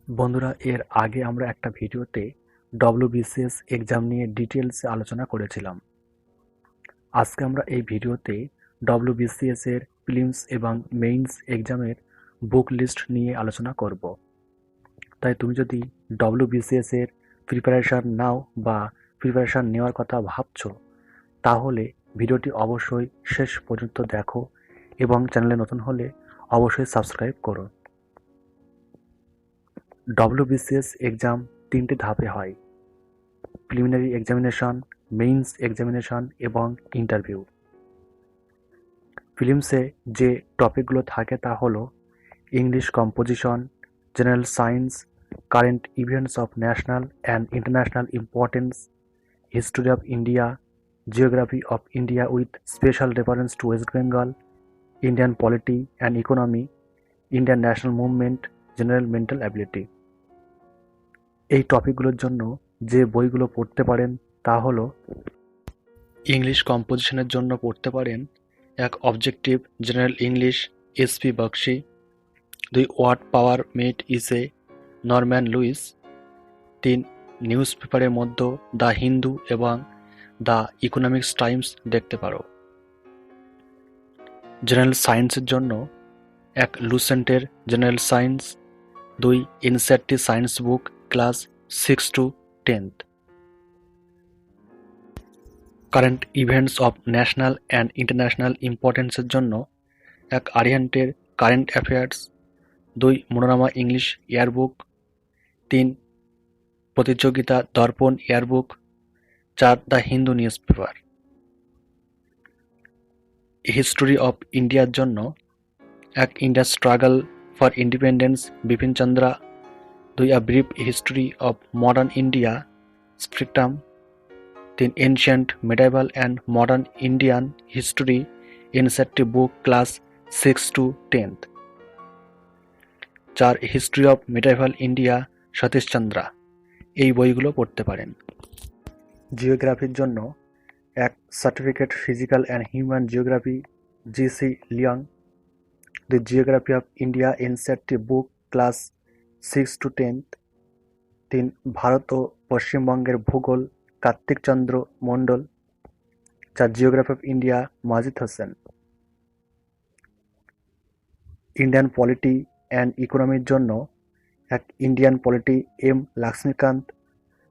বন্ধুরা, এর আগে আমরা একটা ভিডিওতে ডব্লিউবিসিএস এক্সাম নিয়ে ডিটেলসে আলোচনা করেছিলাম। আজকে আমরা এই ভিডিওতে ডব্লিউবিসিএস এর প্রিলিমস এবং মেইনস এক্সামের বুক লিস্ট নিয়ে আলোচনা করব। তাই তুমি যদি ডব্লিউবিসিএস এর প্রিপারেশন নাও বা প্রিপারেশন নেওয়ার কথা ভাবছো, তাহলে ভিডিওটি অবশ্যই শেষ পর্যন্ত দেখো এবং চ্যানেলে নতুন হলে অবশ্যই সাবস্ক্রাইব করো। ডব্লিউবিসিএস এক্সাম 3টে ধাপে হয়: প্রিলিমিনারি এক্সামিনেশন, মেইনস এক্সামিনেশন এবং ইন্টারভিউ। প্রিলিমসে যে টপিকগুলো থাকে তা হলো English composition, general science, current events of national and international importance, history of India, geography of India with special reference to West Bengal, Indian polity and economy, Indian national movement, general mental ability. এই টপিকগুলোর জন্য যে বইগুলো পড়তে পারেন তা হলো English কম্পোজিশনের জন্য পড়তে পারেন এক objective general English, SP Bakshi, 2 word power made easy, Norman Luis, 3 news পেপারের মধ্যে দ্য হিন্দু এবং দ্য ইকোনমিক্স টাইমস দেখতে পারো। জেনারেল সায়েন্সের জন্য এক লুসেন্টের general science, 2 NCERT science book class 6 to 10th। Current events of national and international ইম্পর্টেন্সের জন্য এক আরিয়ান্টের current affairs, 2 Manorama English yearbook, 3 Pratiyogita Darpan yearbook, 4 the Hindu news paper. History of ইন্ডিয়ার জন্য এক India struggle for independence Bipin Chandra, 2 a brief history of modern India spectrum, 3 ancient medieval and modern Indian history NCERT book class 6 to 10th। 4 history of medieval India Satish Chandra. এই বইগুলো পড়তে পারেন। জিওগ্রাফির জন্য এক certificate physical and human geography GC Leong, the geography of India NCERT book class 6 to 10th। 3 Bharat ও পশ্চিমবঙ্গের ভূগোল Kartik Chandra Mondal, 4 geography of India Majid Hussain. Indian polity and ইকোনমির জন্য এক Indian polity M Laxmikanth,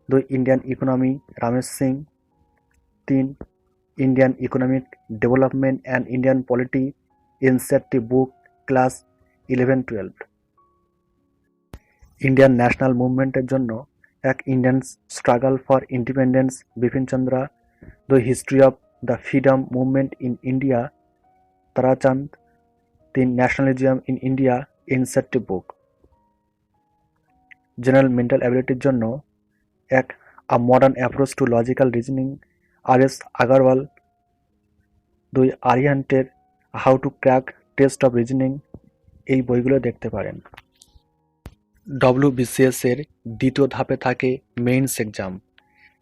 2 Indian economy Ramesh Singh, 3 Indian economic development and Indian polity NCERT book class 11-12। Indian national মুভমেন্টের জন্য এক Indian struggle for independence Bipin Chandra, 2 history of the freedom movement in India Tarachand, 3 nationalism in India NCERT book. General mental অ্যাবিলিটির জন্য এক a modern approach to logical reasoning R S. Aggarwal, 2 আরিহান্টের how to crack test of reasoning. এই বইগুলো দেখতে পারেন। WBCS এর দ্বিতীয় ধাপে থাকে মেইনস এক্সাম।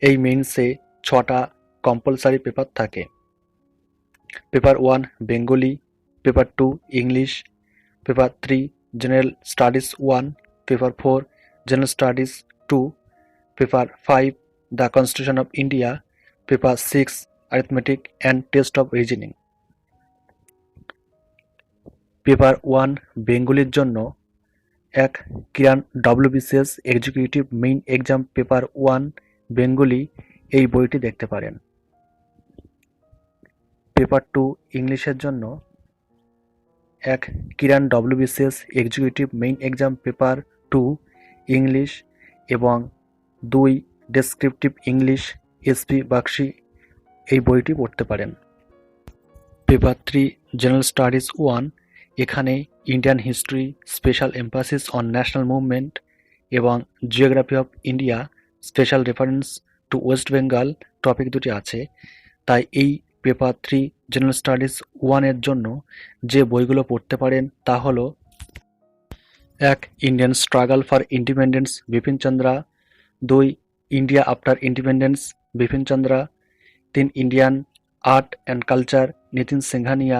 এই মেইনসে 6টা কম্পালসারি পেপার থাকে। Paper 1 Bengali, paper 2 English, paper 3 general studies 1, paper 4 general studies 2, paper 5 the constitution of India, paper 6 arithmetic and test of reasoning. Paper 1 বেঙ্গলির জন্য এক Kiran WBCS executive main exam paper 1 Bengali, এই বইটি দেখতে পারেন। Paper 2 ইংলিশের জন্য এক Kiran WBCS executive main exam paper 2 English এবং 2 ডেসক্রিপটিভ ইংলিশ এসপি বক্সি, এই বইটি পড়তে পারেন। পেপার 3 জেনারেল স্টাডিজ 1, এখানে Indian history special emphasis on national movement এবং geography of India special reference to West Bengal topic দুটি আছে। তাই এই পেপার 3 জেনারেল স্টাডিজ 1 এর জন্য যে বইগুলো পড়তে পারেন তা হলো এক Indian struggle for independence Bipin Chandra, 2 India after independence Bipin Chandra, 3 Indian art and culture Nitin Singhania,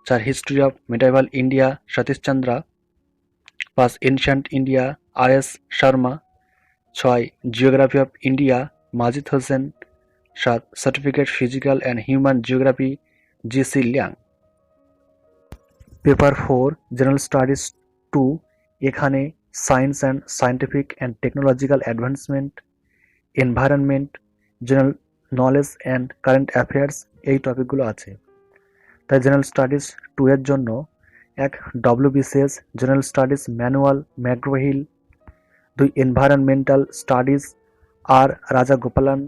4 history of medieval India Satish Chandra, 5 ancient India RS Sharma. 6 geography of India Majid Husain. 7 certificate physical and human geography GC Leong. Paper 4 general studies 2, এখানে science and scientific and technological advancement, environment, general knowledge and current affairs এই টপিকগুলো আছে। তাই general studies 2 এর জন্য 1 WBCS general studies manual McGraw Hill. 2 environmental studies R Rajagopalan.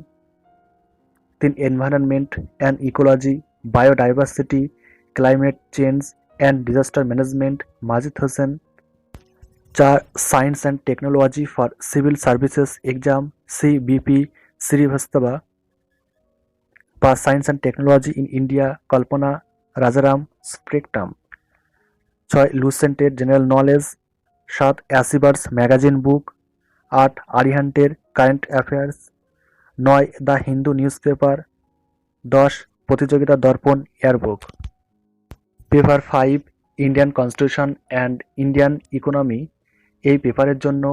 3 environment and ecology, biodiversity, climate change and disaster management Majid Husain. 4 science and technology for civil services exam CBP Srivastava বা science and technology in India Kalpana Rajaram spectrum. 6 লুসেন্টের general knowledge. 7 achievers magazine book. 8 আরিহান্টের current affairs. 9 the Hindu news paper. 10 Pratiyogita Darpan yearbook. Paper 5 Indian constitution and Indian economy, এই পেপারের জন্য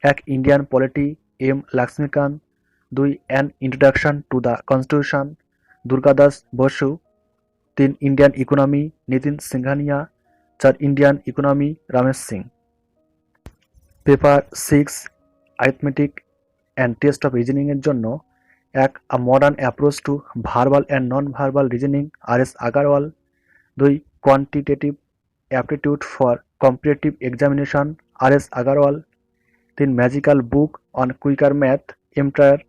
1 Indian polity M Laxmikanth. 2 an introduction to the constitution Durga Das Basu. 3 Indian economy Nitin Singhania. 4 Indian economy Ramesh Singh. Paper 6 arithmetic and test of reasoning এর জন্য 1 a modern approach to verbal and non verbal reasoning RS Agarwal. 2 quantitative aptitude for competitive examination RS Agarwal. 3 magical book on quicker math M Tyra.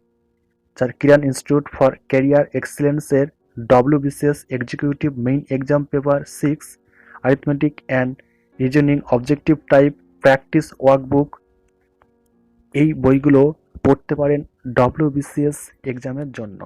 4 Kiran institute for career এক্সিলেন্সের WBCS executive main exam paper 6 arithmetic and reasoning objective type practice workbook. এই বইগুলো পড়তে পারেন WBCS এক্সামের জন্য।